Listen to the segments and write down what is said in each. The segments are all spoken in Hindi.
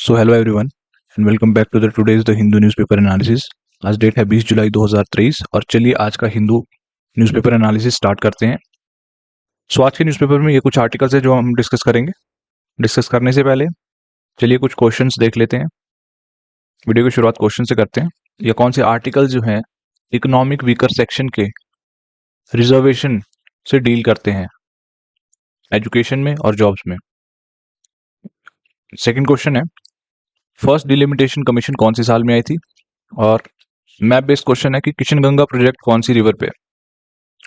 So hello everyone and welcome back to the today's the Hindu newspaper analysis. आज डेट है 20 जुलाई 2023 और चलिए आज का हिंदू न्यूज़पेपर एनालिसिस स्टार्ट करते हैं। सो आज के न्यूज़पेपर में ये कुछ आर्टिकल्स है जो हम डिस्कस करेंगे। डिस्कस करने से पहले चलिए कुछ क्वेश्चंस देख लेते हैं। वीडियो की शुरुआत क्वेश्चन से करते हैं। ये कौन से आर्टिकल जो हैं इकोनॉमिक वीकर सेक्शन के रिजर्वेशन से डील करते हैं एजुकेशन में और जॉब्स में। सेकेंड क्वेश्चन है फर्स्ट डिलिमिटेशन कमीशन कौन सी साल में आई थी, और मैप बेस्ड क्वेश्चन है कि किशनगंगा प्रोजेक्ट कौन सी रिवर पे।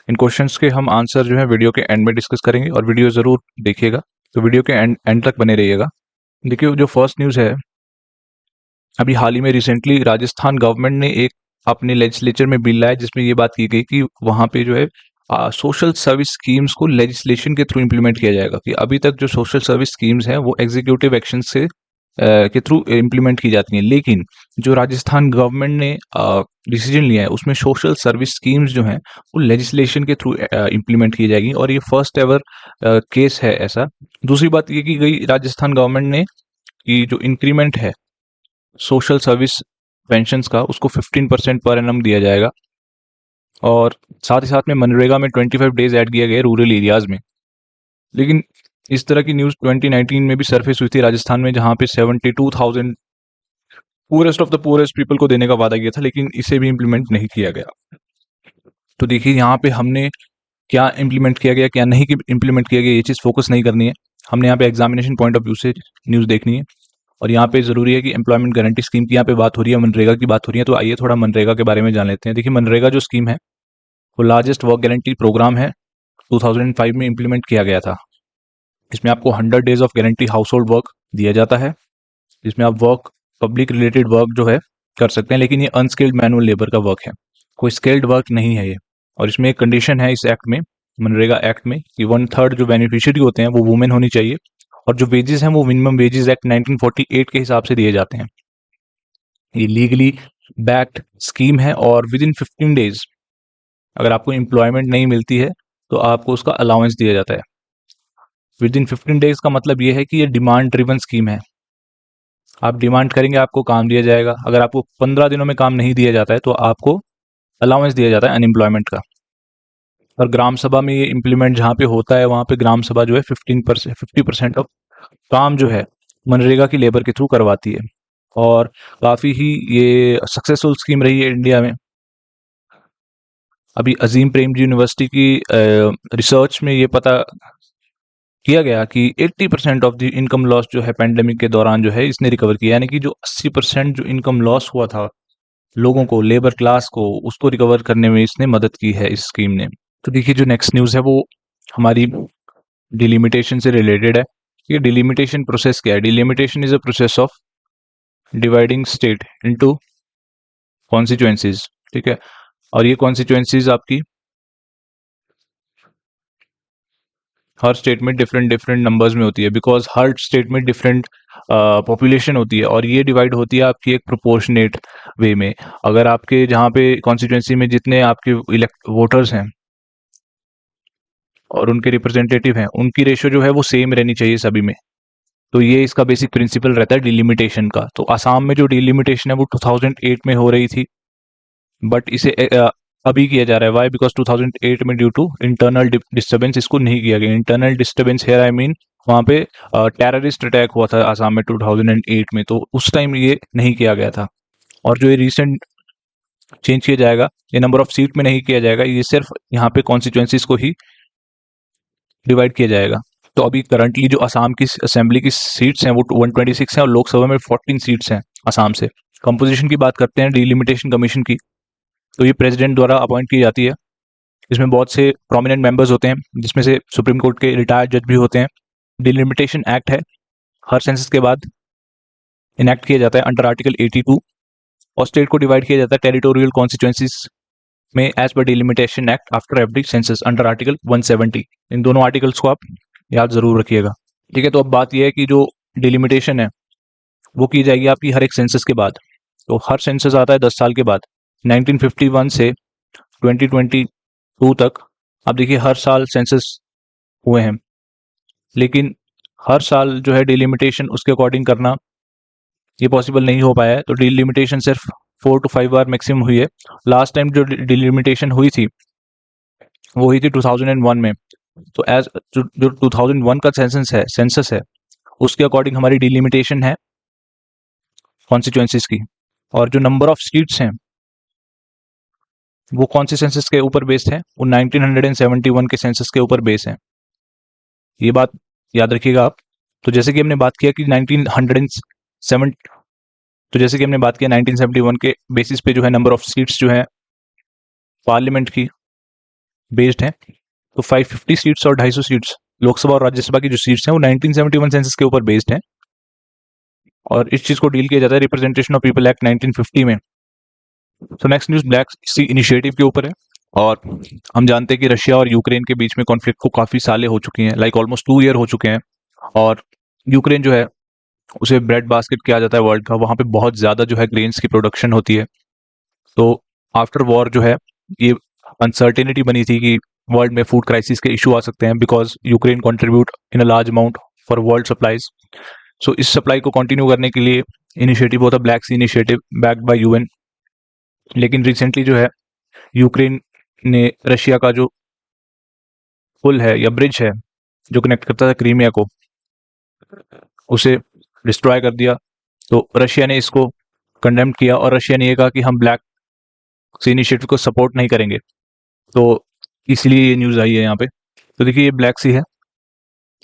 इन क्वेश्चंस के हम आंसर जो है वीडियो के एंड में डिस्कस करेंगे और वीडियो जरूर देखिएगा, तो वीडियो के एंड तक बने रहिएगा। देखिए जो फर्स्ट न्यूज़ है, अभी हाल ही में रिसेंटली राजस्थान गवर्नमेंट ने एक अपने लेजिस्लेचर में बिल लाया जिसमें ये बात की गई कि वहाँ पे जो है सोशल सर्विस स्कीम्स को लेजिस्लेशन के थ्रू इम्प्लीमेंट किया जाएगा। कि अभी तक जो सोशल सर्विस स्कीम्स हैं वो एग्जीक्यूटिव एक्शन से के थ्रू इम्प्लीमेंट की जाती हैं, लेकिन जो राजस्थान गवर्नमेंट ने डिसीजन लिया है उसमें सोशल सर्विस स्कीम्स जो हैं वो लेजिस्लेशन के थ्रू इम्प्लीमेंट की जाएगी और ये फर्स्ट एवर केस है ऐसा। दूसरी बात ये की गई राजस्थान गवर्नमेंट ने कि जो इंक्रीमेंट है सोशल सर्विस पेंशन्स का उसको 15% पर एनम दिया जाएगा, और साथ ही साथ में मनरेगा में 25 डेज ऐड किया गया रूरल एरियाज में। लेकिन इस तरह की न्यूज़ 2019 में भी सरफेस हुई थी राजस्थान में, जहाँ पे 72,000 purest of the purest people को देने का वादा किया था, लेकिन इसे भी इम्प्लीमेंट नहीं किया गया। तो देखिए यहाँ पे हमने क्या इम्प्लीमेंट किया गया क्या नहीं इम्प्लीमेंट किया गया ये चीज़ फोकस नहीं करनी है, हमने यहाँ पे एग्जामिनेशन पॉइंट ऑफ व्यू से न्यूज़ देखनी है। और यहाँ पे ज़रूरी है कि एम्प्लॉयमेंट गारंटी स्कीम की यहाँ पे बात हो रही है, मनरेगा की बात हो रही है, तो आइए थोड़ा मनरेगा के बारे में जान लेते हैं। देखिए मनरेगा जो स्कीम है वो लार्जेस्ट वर्क गारंटी प्रोग्राम है, 2005 में इम्प्लीमेंट किया गया था। इसमें आपको 100 days of guarantee house hold work दिया जाता है, जिसमें आप वर्क पब्लिक रिलेटेड वर्क जो है कर सकते हैं, लेकिन ये अनस्किल्ड मैनुअल लेबर का वर्क है, कोई स्किल्ड वर्क नहीं है ये। और इसमें एक कंडीशन है इस एक्ट में, मनरेगा एक्ट में, कि 1/3 जो बेनिफिशियरी होते हैं वो वुमेन होनी चाहिए, और जो वेजेस हैं वो मिनिमम वेजेस एक्ट 1948 के हिसाब से दिए जाते हैं। ये लीगली बैक्ड स्कीम है और विद इन 15 डेज अगर आपको एम्प्लॉयमेंट नहीं मिलती है तो आपको उसका अलाउंस दिया जाता है। विद इन 15 डेज का मतलब ये है कि ये डिमांड ड्रिवन स्कीम है, आप डिमांड करेंगे आपको काम दिया जाएगा। अगर आपको 15 दिनों में काम नहीं दिया जाता है तो आपको अलाउंस दिया जाता है अनएम्प्लॉयमेंट का। और ग्राम सभा में ये इम्प्लीमेंट जहाँ पे होता है वहाँ पे ग्राम सभा जो है 50% ऑफ काम जो है मनरेगा की लेबर के थ्रू करवाती है, और काफ़ी ही ये सक्सेसफुल स्कीम रही है इंडिया में। अभी अजीम प्रेमजी यूनिवर्सिटी की रिसर्च में ये पता किया गया कि 80% ऑफ द इनकम लॉस जो है पेंडेमिक के दौरान जो है इसने रिकवर किया, यानी कि जो 80% जो इनकम लॉस हुआ था लोगों को, लेबर क्लास को, उसको रिकवर करने में इसने मदद की है इस स्कीम ने। तो देखिए जो नेक्स्ट न्यूज़ है वो हमारी डिलिमिटेशन से रिलेटेड है। ये डिलिमिटेशन प्रोसेस क्या है? Delimitation is a process of dividing state into constituencies, ठीक है। और ये कॉन्स्टिट्यूएंसीज आपकी हर स्टेट में डिफरेंट डिफरेंट नंबर्स में होती है, बिकॉज हर स्टेट में डिफरेंट पॉपुलेशन होती है, और ये डिवाइड होती है आपकी एक प्रोपोर्शनेट वे में। अगर आपके जहाँ पे कॉन्स्टिट्यूएंसी में जितने आपके इलेक्ट वोटर्स हैं और उनके रिप्रेजेंटेटिव हैं उनकी रेशो जो है वो सेम रहनी चाहिए सभी में। तो ये इसका बेसिक प्रिंसिपल रहता है डिलिमिटेशन का। तो असम में जो डिलिमिटेशन है वो 2008 में हो रही थी, बट इसे अभी किया जा रहा है। वाई? बिकॉज 2008 में ड्यू टू इंटरनल डिस्टर्बेंस इसको नहीं किया गया। Internal disturbance here I mean वहाँ पे टेररिस्ट अटैक हुआ था आसाम में 2008 में, तो उस टाइम ये नहीं किया गया था। और जो ये रिसेंट चेंज किया जाएगा, ये नंबर ऑफ सीट में नहीं किया जाएगा, ये सिर्फ यहाँ पे कॉन्स्टिट्यूएंसीज को ही डिवाइड किया जाएगा। तो अभी करंटली जो असम की असेंबली की सीट्स हैं वो 126 हैं और लोकसभा में 14 सीट्स हैं असम से। कंपोजिशन की बात करते हैं डिलिमिटेशन कमीशन की, तो ये प्रेसिडेंट द्वारा अपॉइंट की जाती है। इसमें बहुत से प्रोमिनेंट मेंबर्स होते हैं, जिसमें से सुप्रीम कोर्ट के रिटायर्ड जज भी होते हैं। डिलिमिटेशन एक्ट है, हर सेंसस के बाद इनैक्ट किया जाता है अंडर आर्टिकल 82, और स्टेट को डिवाइड किया जाता है टेरिटोरियल कॉन्स्टिट्यूएंसीज में एज पर delimitation act after every census under article 170। इन दोनों आर्टिकल्स को आप याद जरूर रखिएगा, ठीक है। तो अब बात यह है कि जो डिलिमिटेशन है वो की जाएगी आपकी हर एक सेंसस के बाद। तो हर सेंसस आता है 10 साल के बाद। 1951 से 2022 तक आप देखिए हर साल सेंसस हुए हैं, लेकिन हर साल जो है डिलिमिटेशन उसके अकॉर्डिंग करना ये पॉसिबल नहीं हो पाया है। तो डिलिमिटेशन सिर्फ 4 to 5 बार मैक्सिमम हुई है। लास्ट टाइम जो डिलिमिटेशन हुई थी वो हुई थी 2001 में। तो एज जो 2001 का सेंसस है उसके अकॉर्डिंग हमारी डिलिमिटेशन है कॉन्स्टिट्यूएंसीज की। और जो नंबर ऑफ सीट्स हैं वो कौन से सेंसस के ऊपर बेस्ड है, वो 1971 के सेंसस के ऊपर बेस है। ये बात याद रखिएगा आप। तो जैसे कि हमने बात किया कि 1907 तो जैसे कि हमने बात किया 1971 के बेसिस पे जो है नंबर ऑफ सीट्स जो है पार्लियामेंट की बेस्ड है। तो 550 सीट्स और 250 सीट्स लोकसभा और राज्यसभा की जो सीट्स हैं वो 1971 सेंसस के ऊपर बेस्ड हैं। और इस चीज को डील किया जाता है रिप्रेजेंटेशन ऑफ पीपल एक्ट 1950 में। तो next news black sea initiative के ऊपर है। और हम जानते हैं कि रशिया और यूक्रेन के बीच में कॉन्फ्लिक्ट को काफी सालें हो चुकी हैं, लाइक ऑलमोस्ट 2 ईयर हो चुके हैं। और यूक्रेन जो है उसे ब्रेड बास्केट किया जाता है वर्ल्ड का, वहां पे बहुत ज्यादा जो है ग्रेन्स की प्रोडक्शन होती है। तो आफ्टर वॉर जो है ये अनसर्टेनिटी बनी थी कि वर्ल्ड में फूड क्राइसिस के इशू आ सकते हैं, because Ukraine contribute in a large amount for world supplies. So इस सप्लाई को कंटिन्यू करने के लिए इनिशिएटिव होता है black sea initiative backed by UN. लेकिन रिसेंटली जो है यूक्रेन ने रशिया का जो पुल है या ब्रिज है जो कनेक्ट करता था क्रीमिया को, उसे डिस्ट्रॉय कर दिया। तो रशिया ने इसको कंडेम किया और रशिया ने ये कहा कि हम ब्लैक सी इनिशिएटिव को सपोर्ट नहीं करेंगे। तो इसलिए ये न्यूज़ आई है यहाँ पे। तो देखिए ये ब्लैक सी है,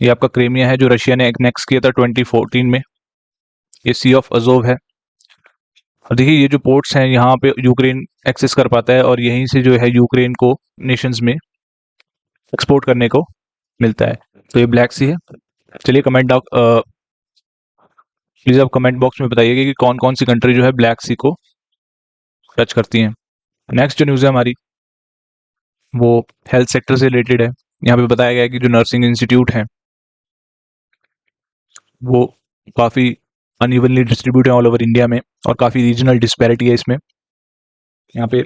ये आपका क्रीमिया है जो रशिया ने एनेक्स किया था 2014 में। ये सी ऑफ अजोव है। और देखिए ये जो पोर्ट्स हैं यहाँ पे यूक्रेन एक्सेस कर पाता है और यहीं से जो है यूक्रेन को नेशंस में एक्सपोर्ट करने को मिलता है। तो ये ब्लैक सी है। चलिए प्लीज आप कमेंट बॉक्स में बताइएगा कि कौन कौन सी कंट्री जो है ब्लैक सी को टच करती हैं। नेक्स्ट जो न्यूज़ है हमारी वो हेल्थ सेक्टर से रिलेटेड है। यहाँ पे बताया गया है कि जो नर्सिंग इंस्टीट्यूट हैं वो काफ़ी अनइवनली डिस्ट्रीब्यूट है ऑल ओवर इंडिया में और काफ़ी रीजनल डिस्पैरिटी है इसमें। यहाँ पे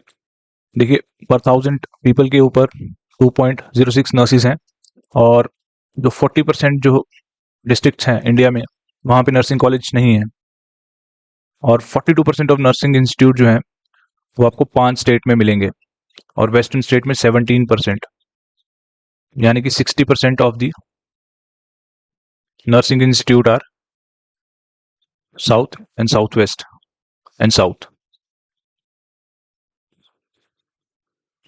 देखिए पर 1000 पीपल के ऊपर 2.06 नर्सिस हैं। और जो 40% जो डिस्ट्रिक्ट्स हैं इंडिया में वहाँ पे नर्सिंग कॉलेज नहीं है। और 42% ऑफ नर्सिंग इंस्टीट्यूट जो हैं वो आपको 5 स्टेट में मिलेंगे और वेस्टर्न स्टेट में 17%। यानी कि 60% of the nursing institute are south and south west and south.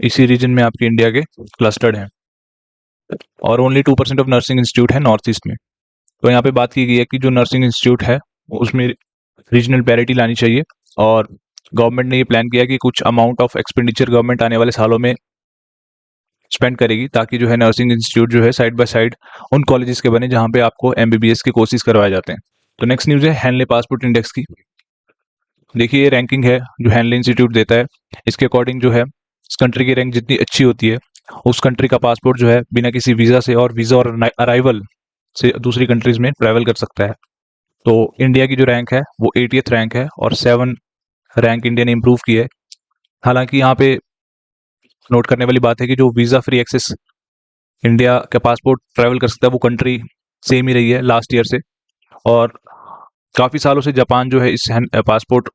इसी रीजन में आपके इंडिया के क्लस्टर्ड हैं। और ओनली 2% ऑफ नर्सिंग इंस्टीट्यूट है नॉर्थ ईस्ट में। तो यहाँ पे बात की गई है कि जो नर्सिंग इंस्टीट्यूट है उसमें रीजनल पैरिटी लानी चाहिए। और गवर्नमेंट ने ये प्लान किया कि कुछ अमाउंट ऑफ एक्सपेंडिचर गवर्नमेंट आने वाले सालों में स्पेंड करेगी ताकि जो है नर्सिंग इंस्टीट्यूट जो है साइड बाय साइड उन कॉलेजेस के बने जहाँ पे आपको एमबीबीएस के कोर्सेज करवाए जाते हैं। तो नेक्स्ट न्यूज़ है हैनले पासपोर्ट इंडेक्स की। देखिए ये रैंकिंग है जो हैनले इंस्टीट्यूट देता है। इसके अकॉर्डिंग जो है इस कंट्री की रैंक जितनी अच्छी होती है उस कंट्री का पासपोर्ट जो है बिना किसी वीज़ा से और वीज़ा और अराइवल से दूसरी कंट्रीज में ट्रैवल कर सकता है। तो इंडिया की जो रैंक है वो 80th रैंक है और 7 रैंक इंडिया ने इम्प्रूव की है। हालांकि यहाँ पे नोट करने वाली बात है कि जो वीज़ा फ्री एक्सेस इंडिया का पासपोर्ट ट्रैवल कर सकता है वो कंट्री सेम ही रही है लास्ट ईयर से। और काफ़ी सालों से जापान जो है इस पासपोर्ट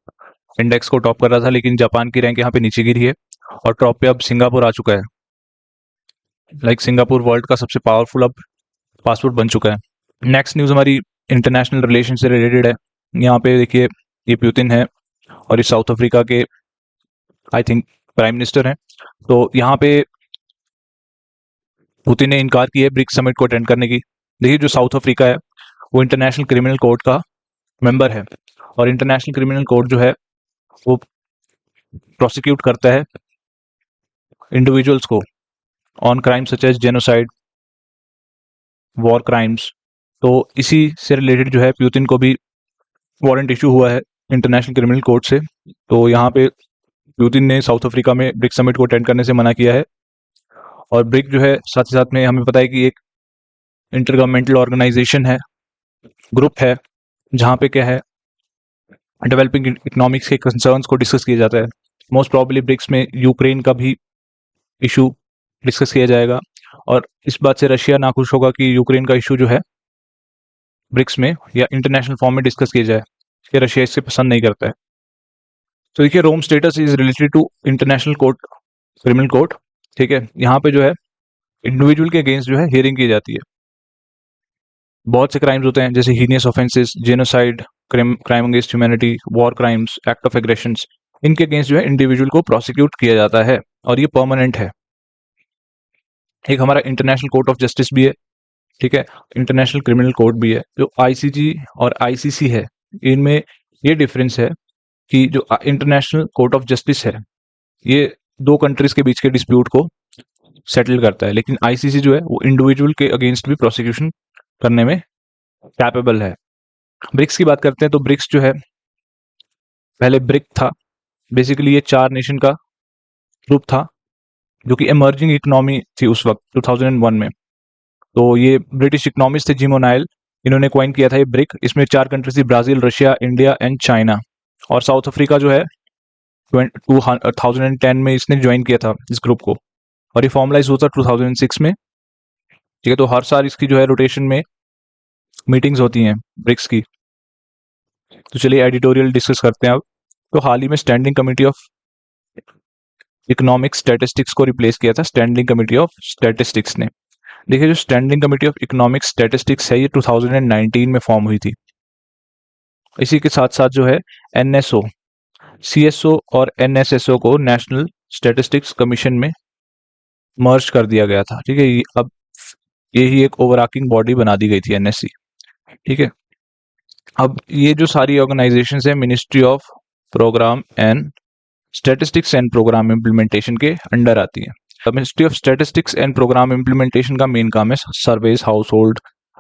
इंडेक्स को टॉप कर रहा था, लेकिन जापान की रैंक यहाँ पे नीचे गिरी है और टॉप पे अब सिंगापुर आ चुका है। लाइक सिंगापुर वर्ल्ड का सबसे पावरफुल अब पासपोर्ट बन चुका है। नेक्स्ट न्यूज़ हमारी इंटरनेशनल रिलेशन से रिलेटेड है। यहाँ पे देखिए ये पुतिन है और ये साउथ अफ्रीका के आई थिंक प्राइम मिनिस्टर हैं। तो यहाँ पे पुतिन ने इनकार किया है ब्रिक्स समिट को अटेंड करने की। देखिए जो साउथ अफ्रीका है वो इंटरनेशनल क्रिमिनल कोर्ट का मेंबर है और इंटरनेशनल क्रिमिनल कोर्ट जो है वो प्रोसिक्यूट करता है इंडिविजुअल्स को on crime such as genocide, war crimes. तो इसी से रिलेटेड जो है पुतिन को भी वारंट इशू हुआ है इंटरनेशनल क्रिमिनल कोर्ट से। तो यहाँ पे पुतिन ने साउथ अफ्रीका में ब्रिक्स समिट को अटेंड करने से मना किया है। और ब्रिक जो है साथ ही साथ में हमें पता है कि एक इंटर गवर्नमेंटल ऑर्गेनाइजेशन है, ग्रुप है, जहाँ पे क्या है डेवलपिंग इकोनॉमिक्स के कंसर्न्स को डिस्कस किया जाता है। मोस्ट प्रॉब्ली ब्रिक्स में यूक्रेन का भी इशू डिस्कस किया जाएगा और इस बात से रशिया नाखुश होगा कि यूक्रेन का इशू जो है ब्रिक्स में या इंटरनेशनल फॉर्म में डिस्कस किया जाए। कि रशिया इससे पसंद नहीं करता है। तो देखिए Rome statute is related to international court, criminal court, ठीक है। यहाँ पे जो है इंडिविजुअल के अगेंस्ट जो है हियरिंग की जाती है। बहुत से क्राइम्स होते हैं जैसे heinous offences, genocide, crime against humanity, war crimes, act of aggressions, इनके अगेंस्ट जो है इंडिविजुअल को प्रोसिक्यूट किया जाता है और ये परमानेंट है। एक हमारा इंटरनेशनल कोर्ट ऑफ जस्टिस भी है, ठीक है, इंटरनेशनल क्रिमिनल कोर्ट भी है। जो आईसीजी और आईसीसी है, इनमें ये डिफरेंस है कि जो इंटरनेशनल कोर्ट ऑफ जस्टिस है ये दो कंट्रीज के बीच के डिस्प्यूट को सेटल करता है, लेकिन आईसीसी जो है वो इंडिविजुअल के अगेंस्ट भी प्रोसिक्यूशन करने में कैपेबल है। ब्रिक्स की बात करते हैं तो ब्रिक्स जो है पहले ब्रिक था, बेसिकली ये 4 नेशन का ग्रुप था जो कि इमर्जिंग इकोनॉमी थी उस वक्त 2001 में। तो ये ब्रिटिश इकोनॉमिस्ट थे जिम ओनाइल, इन्होंने क्वाइन किया था ये ब्रिक। इसमें 4 कंट्रीज थी, Brazil, Russia, India and China. और साउथ अफ्रीका जो है 2010 में इसने ज्वाइन किया था इस ग्रुप को, और ये फॉर्मलाइज हुआ था 2006 में, ठीक है। तो हर साल इसकी जो है रोटेशन में मीटिंग्स होती हैं ब्रिक्स की। तो चलिए एडिटोरियल डिस्कस करते हैं अब। तो हाल ही में standing committee of economic statistics को रिप्लेस किया था स्टैंडिंग कमेटी ऑफ स्टैटिस्टिक्स ने। देखिए जो standing committee of economic statistics है ये 2019 में फॉर्म हुई थी। इसी के साथ साथ जो है एनएसओ, सीएसओ और एनएसएसओ को नेशनल स्टैटिस्टिक्स कमीशन में मर्ज कर दिया गया था, ठीक है। अब यही एक ओवरआर्चिंग बॉडी बना दी गई थी एनएससी, ठीक है। अब ये जो सारी ऑर्गेनाइजेशंस है ministry of programme and statistics and programme implementation के अंडर आती है। Ministry of statistics and programme implementation का मेन काम है surveys, household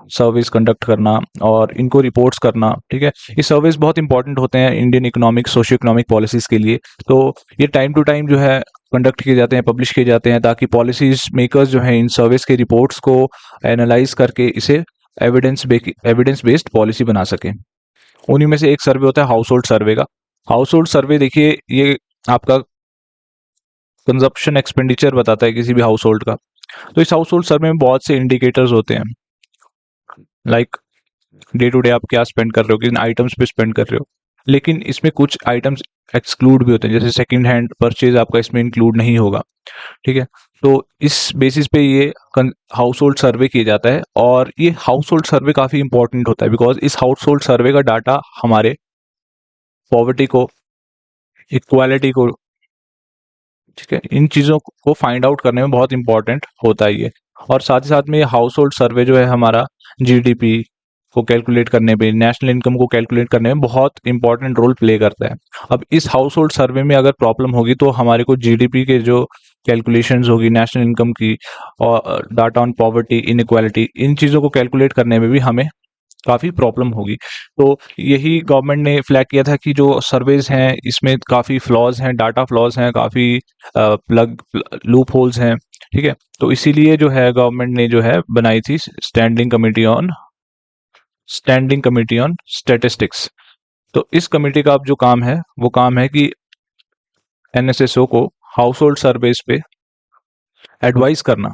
surveys conduct करना और इनको रिपोर्ट्स करना, ठीक है। ये सर्वेस बहुत इंपॉर्टेंट होते हैं Indian economic socio economic policies के लिए। तो ये टाइम टू टाइम जो है कंडक्ट किए जाते हैं, पब्लिश किए जाते हैं, ताकि पॉलिसीज मेकर्स जो हैं इन सर्वेस के रिपोर्ट्स को एनालाइज करके इसे एविडेंस बेस्ड पॉलिसी बना सकें। उन्हीं में से एक सर्वे होता है हाउस होल्ड सर्वे का। हाउस होल्ड सर्वे देखिए ये आपका कंजप्शन एक्सपेंडिचर बताता है किसी भी हाउस होल्ड का। तो इस हाउस होल्ड सर्वे में बहुत से इंडिकेटर्स होते हैं, लाइक डे टू डे आप क्या स्पेंड कर रहे हो, किन आइटम्स पे स्पेंड कर रहे हो। लेकिन इसमें कुछ आइटम्स एक्सक्लूड भी होते हैं, जैसे सेकंड हैंड परचेज आपका इसमें इंक्लूड नहीं होगा, ठीक है। तो इस बेसिस पे ये हाउस होल्ड सर्वे किया जाता है, और ये हाउस होल्ड सर्वे काफी इंपॉर्टेंट होता है बिकॉज इस हाउस होल्ड सर्वे का डाटा हमारे पॉवर्टी को, इक्वालिटी को, ठीक है, इन चीज़ों को फाइंड आउट करने में बहुत इंपॉर्टेंट होता है ये। और साथ ही साथ में ये हाउस होल्ड सर्वे जो है हमारा जीडीपी को कैलकुलेट करने पे, नेशनल इनकम को कैलकुलेट करने में बहुत इंपॉर्टेंट रोल प्ले करता है। अब इस हाउस होल्ड सर्वे में अगर प्रॉब्लम होगी तो हमारे को जीडीपी के जो कैलकुलेशंस होगी, नेशनल इनकम की और डाटा ऑन पॉवर्टी, इनइक्वालिटी, इन चीज़ों को कैलकुलेट करने में भी हमें काफ़ी प्रॉब्लम होगी। तो यही गवर्नमेंट ने फ्लैग किया था कि जो सर्वेज हैं इसमें काफ़ी फ्लॉज हैं, डाटा फ्लॉज हैं, काफ़ी प्लग लूप होल्स हैं, ठीक है। तो इसीलिए जो है गवर्नमेंट ने जो है बनाई थी स्टैंडिंग कमेटी ऑन स्टैटिस्टिक्स। तो इस कमेटी का अब जो काम है वो काम है कि एनएसएसओ को हाउस होल्ड सर्वेज पे एडवाइस करना।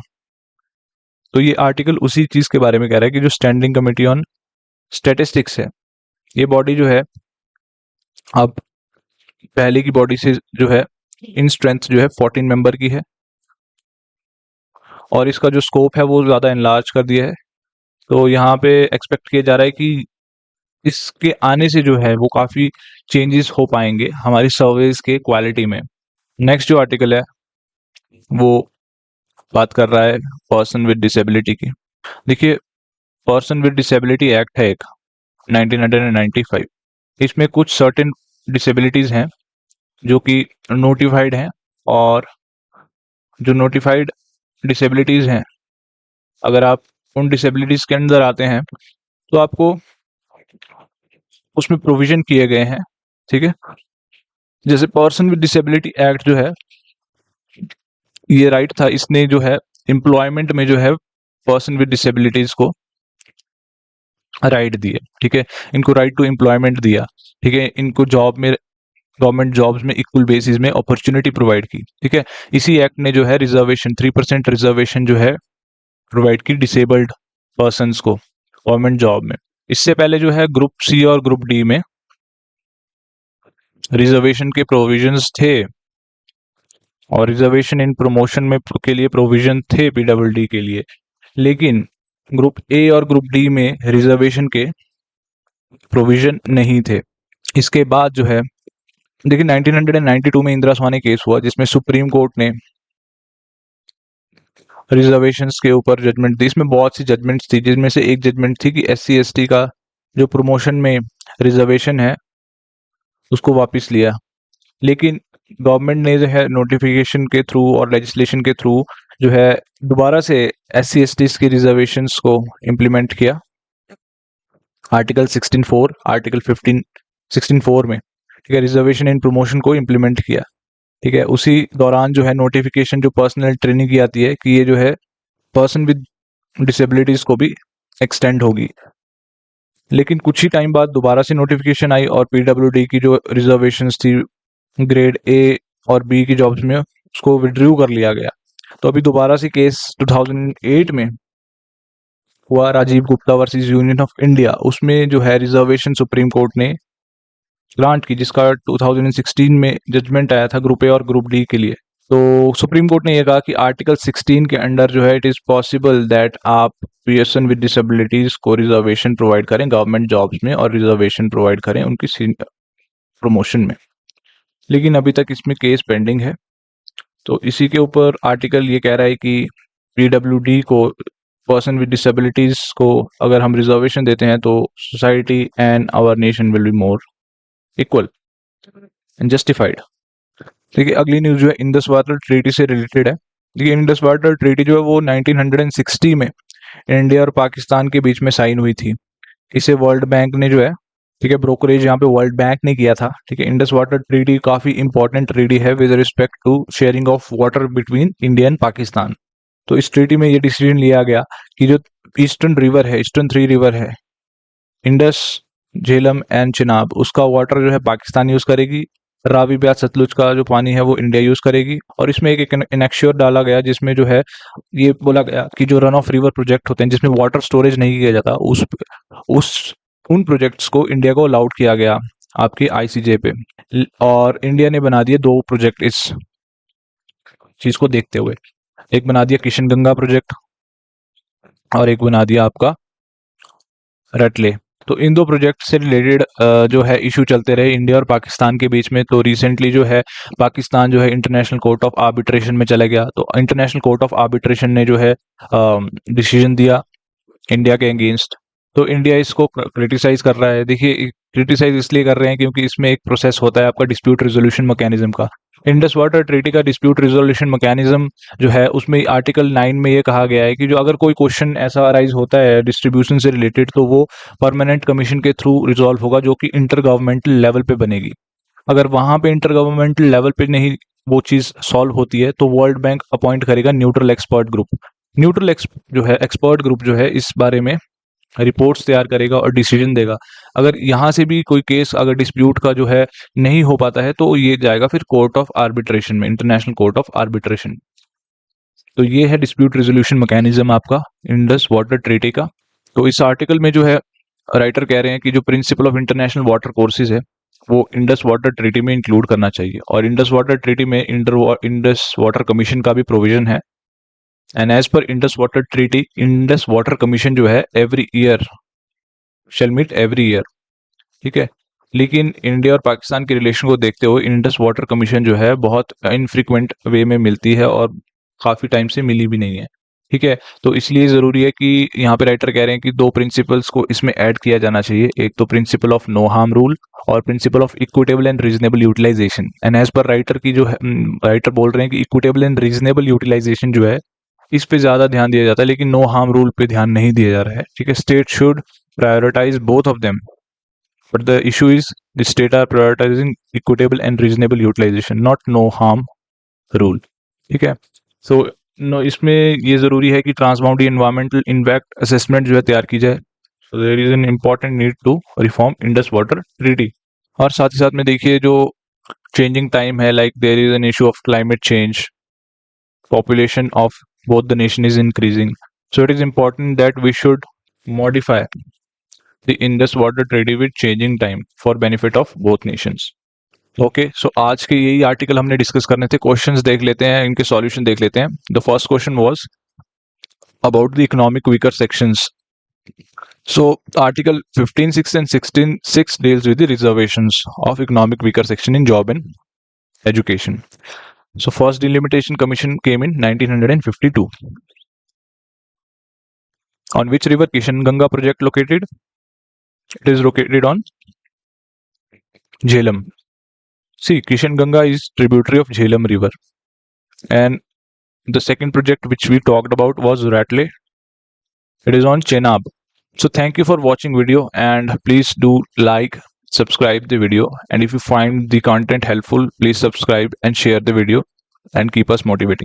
तो ये आर्टिकल उसी चीज़ के बारे में कह रहा है कि जो स्टैंडिंग कमेटी ऑन स्टैटिस्टिक्स है, ये बॉडी जो है अब पहले की बॉडी से जो है इन स्ट्रेंथ जो है 14 मेंबर की है, और इसका जो स्कोप है वो ज़्यादा इनलार्ज कर दिया है। तो यहाँ पे एक्सपेक्ट किया जा रहा है कि इसके आने से जो है वो काफ़ी चेंजेस हो पाएंगे हमारी सर्विस के क्वालिटी में। नेक्स्ट जो आर्टिकल है वो बात कर रहा है पर्सन विद डिसेबिलिटी की। देखिए पर्सन विद डिसेबिलिटी एक्ट है एक 1995। इसमें कुछ सर्टेन डिसेबिलिटीज़ हैं जो कि नोटिफाइड हैं, और जो नोटिफाइड डिसेबिलिटीज़ हैं अगर आप उन डिसेबिलिटीज़ के अंदर आते हैं तो आपको उसमें प्रोविज़न किए गए हैं, ठीक है। जैसे पर्सन विद डिसेबिलिटी एक्ट जो है ये राइट था, इसने जो है एम्प्लॉयमेंट में जो है पर्सन विद डिसेबिलिटीज़ को राइट दिए, ठीक है। इनको राइट टू एम्प्लॉयमेंट दिया, ठीक है। इनको जॉब में, गवर्नमेंट जॉब्स में इक्वल बेसिस में अपॉर्चुनिटी प्रोवाइड की, ठीक है। इसी एक्ट ने जो है रिजर्वेशन 3% रिजर्वेशन जो है प्रोवाइड की डिसेबल्ड पर्सन्स को गवर्नमेंट जॉब में। इससे पहले जो है ग्रुप सी और ग्रुप डी में रिजर्वेशन के प्रोविजंस थे और रिजर्वेशन इन प्रमोशन में के लिए प्रोविजन थे पीडब्ल्यूडी के लिए, लेकिन ग्रुप ए और ग्रुप डी में रिजर्वेशन के प्रोविजन नहीं थे। इसके बाद जो है देखिए 1992 में इंदिरा स्वामी केस हुआ जिसमें सुप्रीम कोर्ट ने रिजर्वेशंस के ऊपर जजमेंट दी। इसमें बहुत सी जजमेंट्स थी जिसमें से एक जजमेंट थी कि एससी एसटी का जो प्रमोशन में रिजर्वेशन है उसको वापस लिया, लेकिन गवर्नमेंट ने जो है नोटिफिकेशन के थ्रू और लेजिस्लेशन के थ्रू जो है दोबारा से एससी एसटी की रिजर्वेशंस को इम्प्लीमेंट किया आर्टिकल 16(4) आर्टिकल 16(4) में, ठीक है, रिजर्वेशन इन प्रमोशन को इम्प्लीमेंट किया। ठीक है, उसी दौरान जो है नोटिफिकेशन जो पर्सनल ट्रेनिंग की आती है कि ये जो है पर्सन विद डिसेबिलिटीज को भी एक्सटेंड होगी, लेकिन कुछ ही टाइम बाद दोबारा से नोटिफिकेशन आई और पीडब्ल्यूडी की जो रिजर्वेशंस थी ग्रेड ए और बी की जॉब्स में उसको विड्रू कर लिया गया। तो अभी दोबारा से केस 2008 में हुआ Rajiv Gupta versus Union of India, उसमें जो है रिजर्वेशन सुप्रीम कोर्ट ने ग्रांट की, जिसका 2016 में जजमेंट आया था ग्रुप ए और ग्रुप डी के लिए। तो सुप्रीम कोर्ट ने यह कहा कि आर्टिकल 16 के अंडर जो है इट इज़ पॉसिबल दैट आप पर्सन विद डिसेबिलिटीज को रिजर्वेशन प्रोवाइड करें गवर्नमेंट जॉब्स में और रिजर्वेशन प्रोवाइड करें उनकी प्रमोशन में, लेकिन अभी तक इसमें केस पेंडिंग है। तो इसी के ऊपर आर्टिकल ये कह रहा है कि पीडब्ल्यूडी को पर्सन विद डिसेबिलिटीज को अगर हम रिजर्वेशन देते हैं तो society and our nation will be more equal and justified. देखिए अगली न्यूज जो है इंडस वाटर ट्रीटी से रिलेटेड है। देखिए इंडस वाटर ट्रीटी जो है वो 1960 में इंडिया और पाकिस्तान के बीच में साइन हुई थी। इसे वर्ल्ड बैंक ने जो है, ठीक है, ब्रोकरेज यहाँ पे वर्ल्ड बैंक ने किया था। ठीक है, इंडस वाटर ट्रीटी काफी इंपॉर्टेंट ट्रीटी है with respect to sharing of water between India and Pakistan. तो इस ट्रीटी में ये डिसीजन लिया गया कि जो ईस्टर्न रिवर है, ईस्टर्न 3 रिवर है, इंडस, झेलम एंड चिनाब, उसका वाटर जो है पाकिस्तान यूज करेगी। रावी ब्यास सतलुज का जो पानी है वो इंडिया यूज करेगी। और इसमें एक इनेक्श्योर डाला गया जिसमें जो है ये बोला गया कि जो रन ऑफ रिवर प्रोजेक्ट होते हैं जिसमें वाटर स्टोरेज नहीं किया जाता उस उन प्रोजेक्ट्स को इंडिया को अलाउड किया गया आपके आईसीजे पे। और इंडिया ने बना दिए 2 प्रोजेक्ट इस चीज को देखते हुए, एक बना दिया किशन गंगा प्रोजेक्ट और एक बना दिया आपका रटले। तो इन 2 प्रोजेक्ट से रिलेटेड जो है इशू चलते रहे इंडिया और पाकिस्तान के बीच में। तो रिसेंटली जो है पाकिस्तान जो है इंटरनेशनल कोर्ट ऑफ आर्बिट्रेशन में चला गया। तो इंटरनेशनल कोर्ट ऑफ आर्बिट्रेशन ने जो है डिसीजन दिया इंडिया के अगेंस्ट। तो इंडिया इसको क्रिटिसाइज कर रहा है। देखिए क्रिटिसाइज इसलिए कर रहे हैं क्योंकि इसमें एक प्रोसेस होता है आपका डिस्प्यूट रेजोल्यूशन मैकेनिज्म का। इंडस वाटर ट्रीटी का डिस्प्यूट रेजोल्यूशन मैकेनिज्म जो है उसमें आर्टिकल 9 में ये कहा गया है कि जो अगर कोई क्वेश्चन ऐसा अराइज होता है डिस्ट्रीब्यूशन से रिलेटेड तो वो परमानेंट कमीशन के थ्रू रिजॉल्व होगा जो कि इंटर गवर्नमेंटल लेवल पे बनेगी। अगर वहां पे इंटर गवर्नमेंटल लेवल पे नहीं वो चीज सॉल्व होती है तो वर्ल्ड बैंक अपॉइंट करेगा न्यूट्रल एक्सपर्ट ग्रुप। न्यूट्रल जो है एक्सपर्ट ग्रुप जो है इस बारे में रिपोर्ट्स तैयार करेगा और डिसीजन देगा। अगर यहाँ से भी कोई केस अगर डिस्प्यूट का जो है नहीं हो पाता है तो ये जाएगा फिर कोर्ट ऑफ आर्बिट्रेशन में, इंटरनेशनल कोर्ट ऑफ आर्बिट्रेशन। तो ये है डिस्प्यूट रेजोल्यूशन मैकेनिज्म आपका इंडस वाटर ट्रीटी का। तो इस आर्टिकल में जो है राइटर कह रहे हैं कि जो principle of international water courses है वो इंडस वाटर ट्रीटी में इंक्लूड करना चाहिए। और इंडस वाटर ट्रीटी में इंडस वाटर कमीशन का भी प्रोविजन है। एंड एज पर Indus water treaty Indus water commission जो है every year shall meet every year, ठीक है। लेकिन इंडिया और पाकिस्तान के रिलेशन को देखते हुए इंडस वाटर कमीशन जो है बहुत इनफ्रीक्वेंट वे में मिलती है और काफी टाइम से मिली भी नहीं है, ठीक है। तो इसलिए जरूरी है कि यहाँ पे राइटर कह रहे हैं कि 2 प्रिंसिपल्स को इसमें ऐड किया जाना चाहिए। एक तो principle of no harm rule और principle of equitable and reasonable utilisation. And as per writer की जो है राइटर बोल रहे हैं कि इक्विटेबल एंड रीजनेबल यूटिलाइजेशन जो है इस पे ज्यादा ध्यान दिया जाता है लेकिन नो हार्म रूल पे ध्यान नहीं दिया जा रहा है, ठीक है। State should prioritise both of them but the issue is the state are prioritising equitable and reasonable utilisation not no harm rule, ठीक है। सो नो इसमें ये जरूरी है कि ट्रांसबाउंडरी एनवायरमेंटल इम्पैक्ट असेसमेंट जो है तैयार की जाए। So there is an important need to reform Indus water treaty. और साथ ही साथ में देखिए जो चेंजिंग टाइम है, like there is an issue of climate change, population of both the nation is increasing, so it is important that we should modify the Indus water treaty with changing time for benefit of both nations, okay so आज के यही आर्टिकल हमने डिस्कस करने थे। क्वेश्चंस देख लेते हैं, इनके सॉल्यूशन देख लेते हैं। The first question was about the economic weaker sections. So Article 15(6) and 16(6) deals with the reservations of economic weaker section in job and education. So first delimitation commission came in 1952. On which river Kishan Ganga project located? It is located on Jhelum. See, Kishan Ganga is tributary of Jhelum river. And the second project which we talked about was Ratle. It is on Chenab. So thank you for watching video, and please do like, subscribe the video, and if you find the content helpful, please subscribe and share the video and keep us motivating.